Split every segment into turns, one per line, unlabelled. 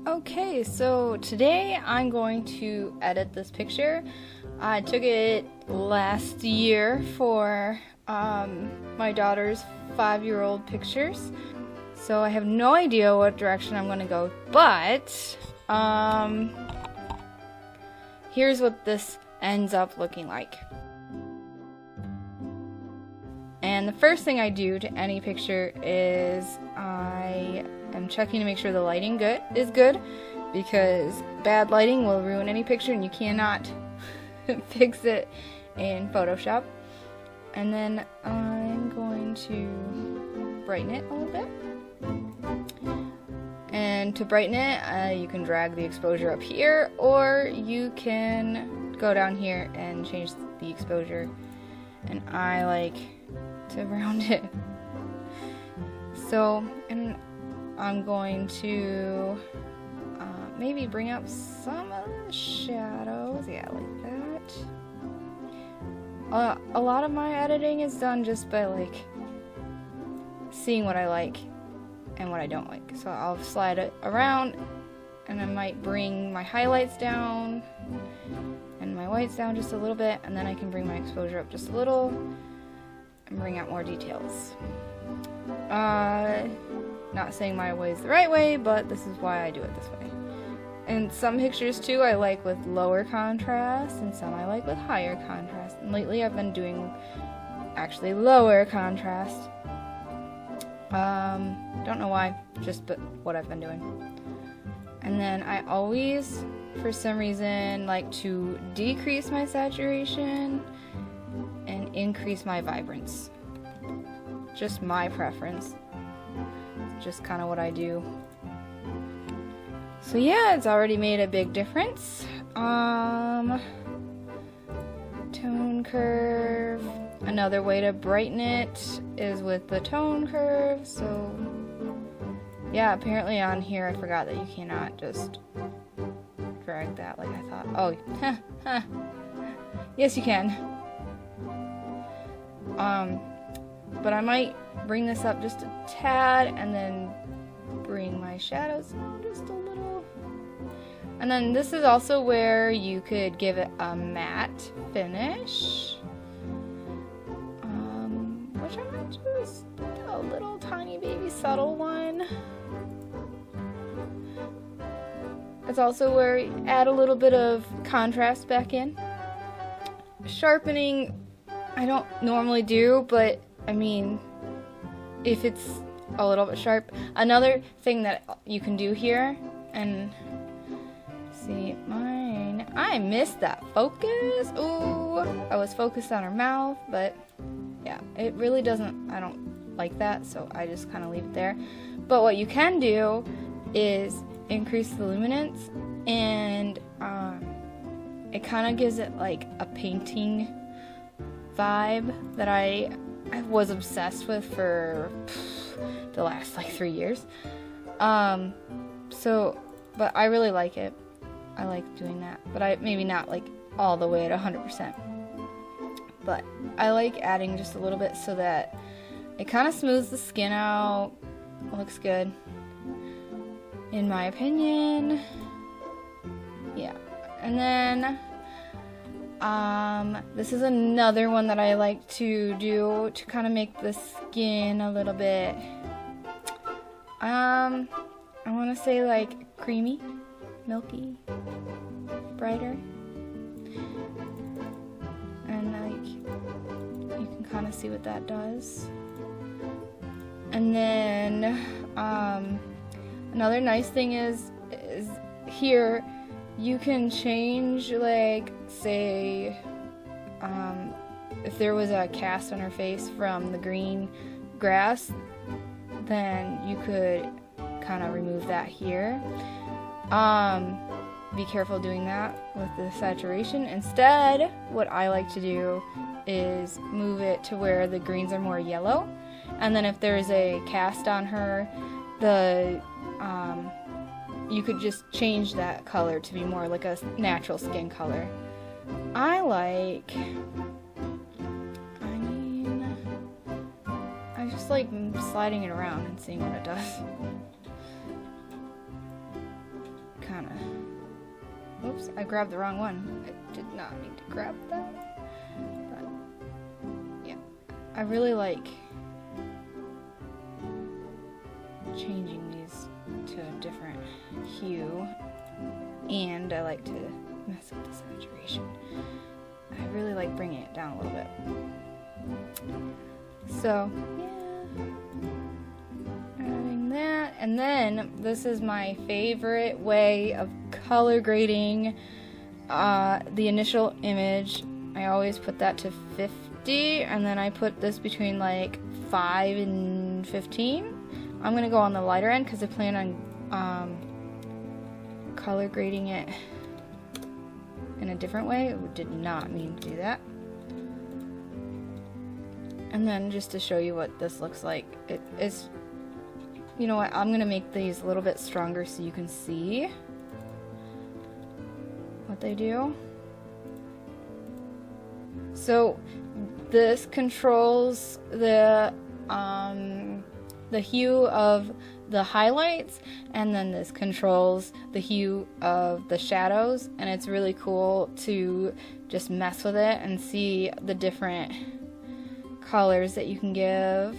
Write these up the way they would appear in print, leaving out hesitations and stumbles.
Okay, so today I'm going to edit this picture. I took it last year for my daughter's 5-year-old pictures. So I have no idea what direction I'm going to go, but here's what this ends up looking like. And the first thing I do to any picture is I am checking to make sure the lighting is good, because bad lighting will ruin any picture and you cannot fix it in Photoshop. And then I'm going to brighten it a little bit. And to brighten it, you can drag the exposure up here, or you can go down here and change the exposure. And I like to round it. So, and I'm going to maybe bring up some of the shadows. Yeah, like that. A lot of my editing is done just by like seeing what I like and what I don't like. So I'll slide it around, and I might bring my highlights down and my whites down just a little bit, and then I can bring my exposure up just a little and bring out more details. Not saying my way is the right way, but this is why I do it this way. And some pictures too I like with lower contrast, and some I like with higher contrast. And lately I've been doing actually lower contrast. Don't know why, just but what I've been doing. And then I always, for some reason, like to decrease my saturation and increase my vibrance. Just my preference. Just kind of what I do. So yeah, it's already made a big difference. Tone curve. Another way to brighten it is with the tone curve. So yeah, apparently on here I forgot that you cannot just drag that like I thought. Oh, yes you can. But I might bring this up just a tad and then bring my shadows just a little. And then this is also where you could give it a matte finish. Which I might choose a little tiny baby subtle one. It's also where you add a little bit of contrast back in. Sharpening, I don't normally do, but I mean, if it's a little bit sharp. Another thing that you can do here, and see mine, I missed that focus. Ooh, I was focused on her mouth, but yeah, it really doesn't, I don't like that, so I just kind of leave it there. But what you can do is increase the luminance, and it kind of gives it like a painting vibe that I was obsessed with for the last like 3 years. So, but I really like it. I like doing that, but I maybe not like all the way at 100%. But I like adding just a little bit so that it kind of smooths the skin out. It looks good, in my opinion. Yeah, and then this is another one that I like to do to kind of make the skin a little bit, I want to say like creamy, milky, brighter, and like you can kind of see what that does. And then another nice thing is here you can change, like, say, if there was a cast on her face from the green grass, then you could kind of remove that here. Be careful doing that with the saturation. Instead, what I like to do is move it to where the greens are more yellow, and then if there's a cast on her, you could just change that color to be more like a natural skin color. I just like sliding it around and seeing what it does. Oops, I grabbed the wrong one. I did not mean to grab that. But yeah, I really like changing these to a different hue, and I like to mess with the saturation. I really like bringing it down a little bit. So yeah, adding that, and then this is my favorite way of color grading the initial image. I always put that to 50, and then I put this between like 5 and 15. I'm gonna go on the lighter end because I plan on color grading it in a different way. I did not mean to do that. And then just to show you what this looks like, it is, you know what, I'm gonna make these a little bit stronger so you can see what they do. So this controls the hue of the highlights, and then this controls the hue of the shadows, and it's really cool to just mess with it and see the different colors that you can give.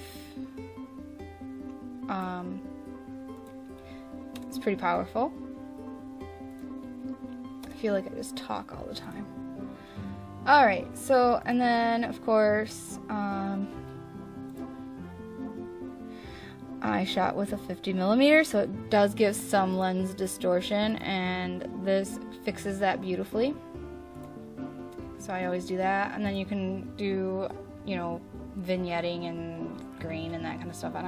It's pretty powerful. I feel like I just talk all the time. Alright, so, and then of course, I shot with a 50mm, so it does give some lens distortion, and this fixes that beautifully. So I always do that, and then you can do, you know, vignetting and green and that kind of stuff, and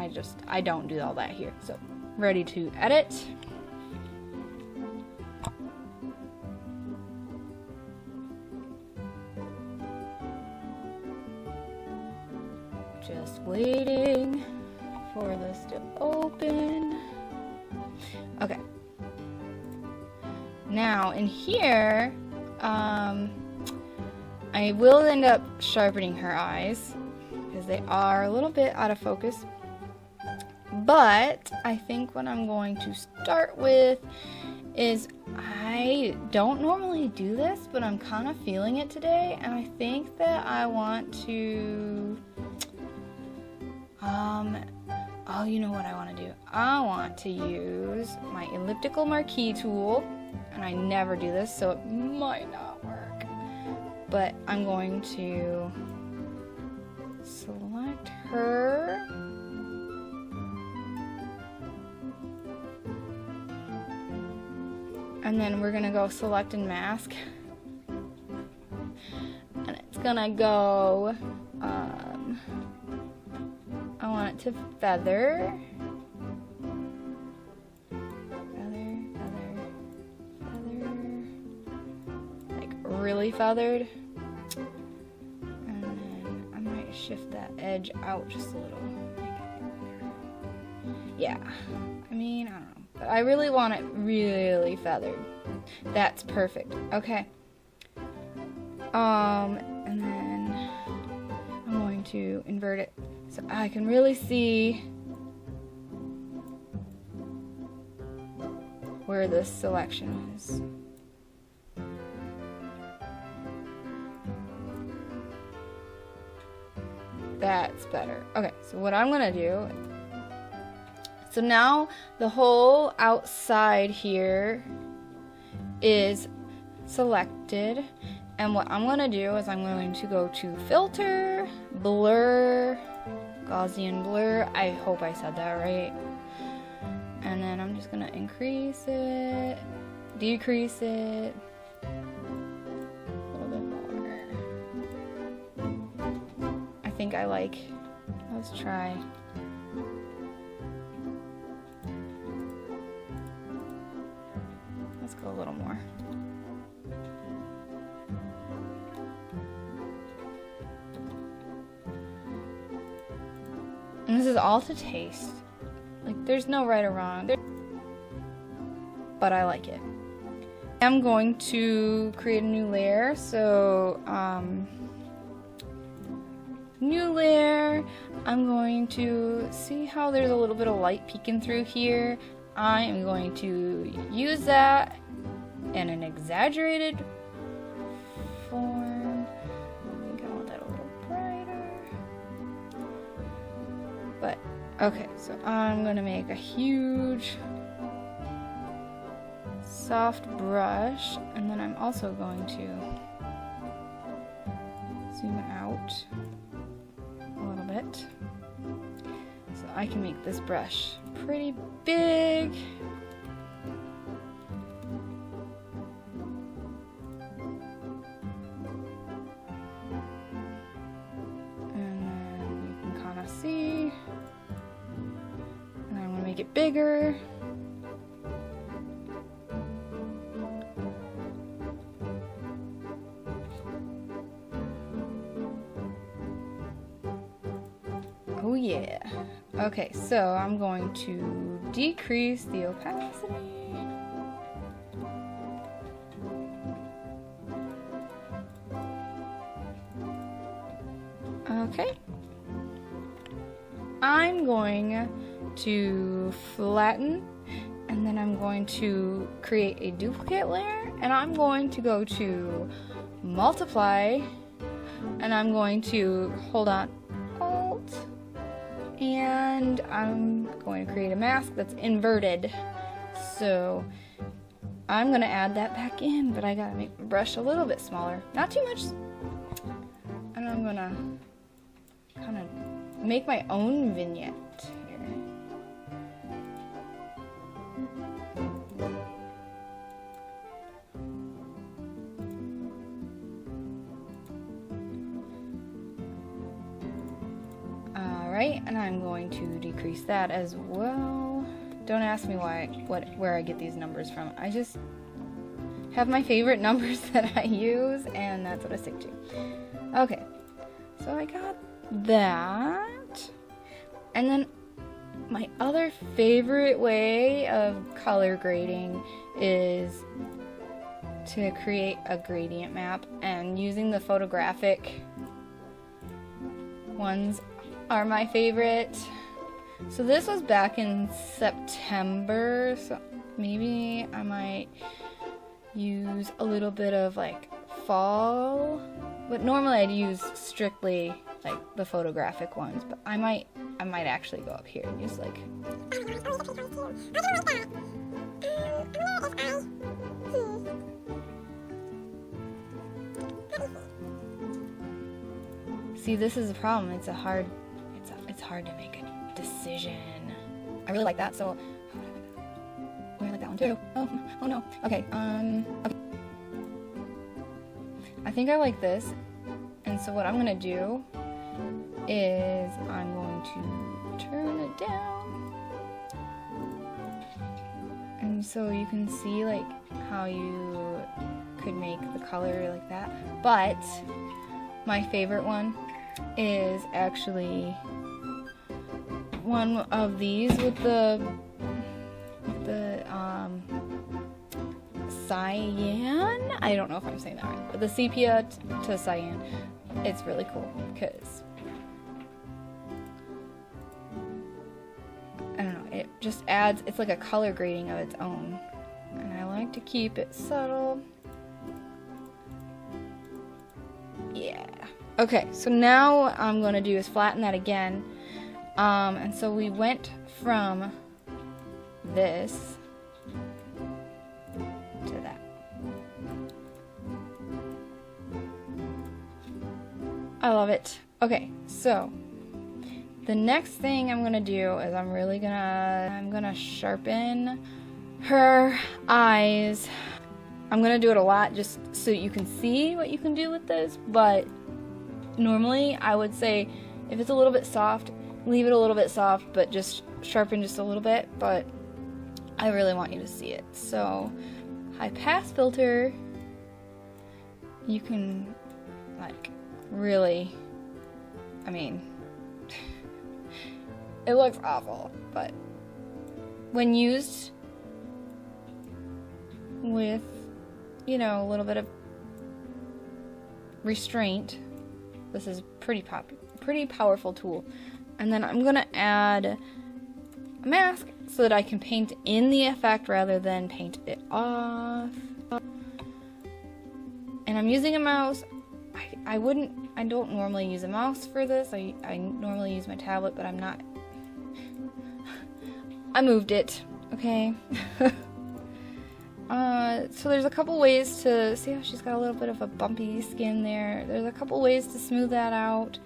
I don't do all that here. So, ready to edit. Just waiting for this to open. Okay. Now in here, I will end up sharpening her eyes because they are a little bit out of focus. But I think what I'm going to start with is, I don't normally do this, but I'm kind of feeling it today, and I think that I want to oh, you know what I want to do? I want to use my elliptical marquee tool, and I never do this, so it might not work. But I'm going to select her. And then we're gonna go select and mask. And it's gonna go, I want it to feather. Feather, feather, feather. Like really feathered. And then I might shift that edge out just a little. Yeah, I mean, I don't know. But I really want it really feathered. That's perfect. Okay. And then I'm going to invert it so I can really see where this selection is. That's better. Okay, so what I'm gonna do, so now the whole outside here is selected, and what I'm going to do is I'm going to go to Filter, Blur, Gaussian Blur, I hope I said that right, and then I'm just going to increase it, decrease it, a little bit more. I think I like, let's try. Let's go a little more. And this is all to taste. Like, there's no right or wrong. But I like it. I'm going to create a new layer. So, new layer. I'm going to see how there's a little bit of light peeking through here. I am going to use that in an exaggerated form. I think I want that a little brighter. But, okay, so I'm gonna make a huge soft brush, and then I'm also going to zoom out a little bit so I can make this brush pretty big. And then you can kind of see, and I'm going to make it bigger. Oh yeah. Okay, so I'm going to decrease the opacity. Okay. I'm going to flatten, and then I'm going to create a duplicate layer, and I'm going to go to multiply, and I'm going to hold on, Alt, and I'm going to create a mask that's inverted. So I'm going to add that back in, but I gotta make the brush a little bit smaller, not too much. And I'm gonna kind of make my own vignette here. Alright, and I'm going to decrease that as well. Don't ask me where I get these numbers from. I just have my favorite numbers that I use, and that's what I stick to. Okay, so I got that. And then my other favorite way of color grading is to create a gradient map, and using the photographic ones are my favorite. So this was back in September, so maybe I might use a little bit of like fall, but normally I'd use strictly like the photographic ones, but I might actually go up here and use like see, this is the problem. It's hard to make a decision. I really like that, so I like that one too. Oh no. Okay, okay. I think I like this, and so what I'm gonna do is I'm going to turn it down, and so you can see like how you could make the color like that. But my favorite one is actually one of these with the cyan. I don't know if I'm saying that right, but the sepia to cyan. It's really cool because I don't know, it just adds, it's like a color grading of its own, and I like to keep it subtle. Yeah. Okay, so now what I'm gonna do is flatten that again. And so we went from this to that. I love it. Okay, so the next thing I'm gonna do is I'm gonna sharpen her eyes. I'm gonna do it a lot just so you can see what you can do with this, but normally I would say if it's a little bit soft, leave it a little bit soft, but just sharpen just a little bit, but I really want you to see it. So high pass filter, you can like really, I mean, it looks awful, but when used with, you know, a little bit of restraint, this is pretty powerful tool. And then I'm gonna add a mask so that I can paint in the effect rather than paint it off. And I'm using a mouse. I don't normally use a mouse for this. I normally use my tablet, but I'm not. I moved it, okay? So there's a couple ways to, see how she's got a little bit of a bumpy skin there? There's a couple ways to smooth that out.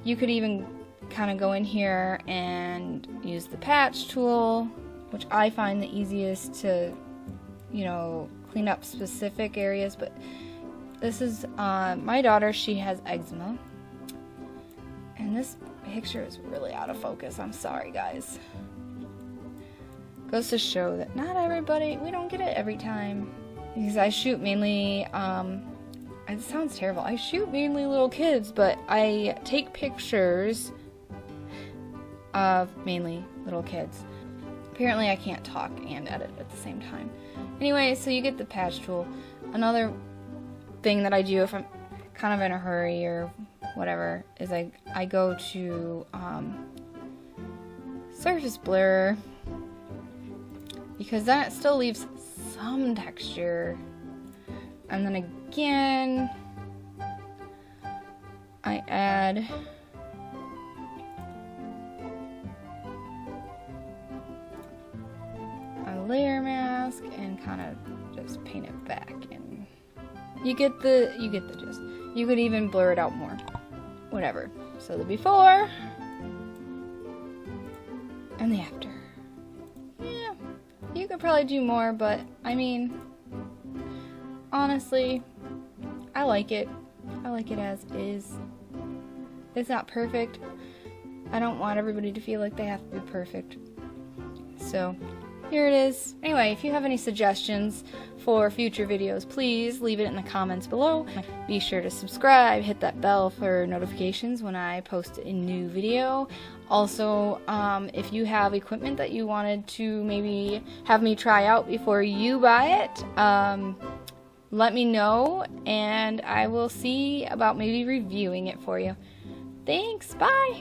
You could even kind of go in here and use the patch tool, which I find the easiest to, you know, clean up specific areas, but this is, my daughter, she has eczema, and this picture is really out of focus. I'm sorry, guys. Goes to show that not everybody, we don't get it every time. Because I shoot mainly, it sounds terrible, I shoot mainly little kids, but I take pictures of mainly little kids. Apparently I can't talk and edit at the same time. Anyway, so you get the patch tool. Another thing that I do if I'm kind of in a hurry or whatever is I go to surface blur, because then it still leaves some texture. And then again, I add a layer mask and kind of just paint it back, and you get the gist. You could even blur it out more. Whatever. So the before and the after. Yeah. You could probably do more, but I mean, honestly, I like it. I like it as is. It's not perfect. I don't want everybody to feel like they have to be perfect. So, here it is. Anyway, if you have any suggestions for future videos, please leave it in the comments below. Be sure to subscribe, hit that bell for notifications when I post a new video. Also, if you have equipment that you wanted to maybe have me try out before you buy it, let me know, and I will see about maybe reviewing it for you. Thanks, bye!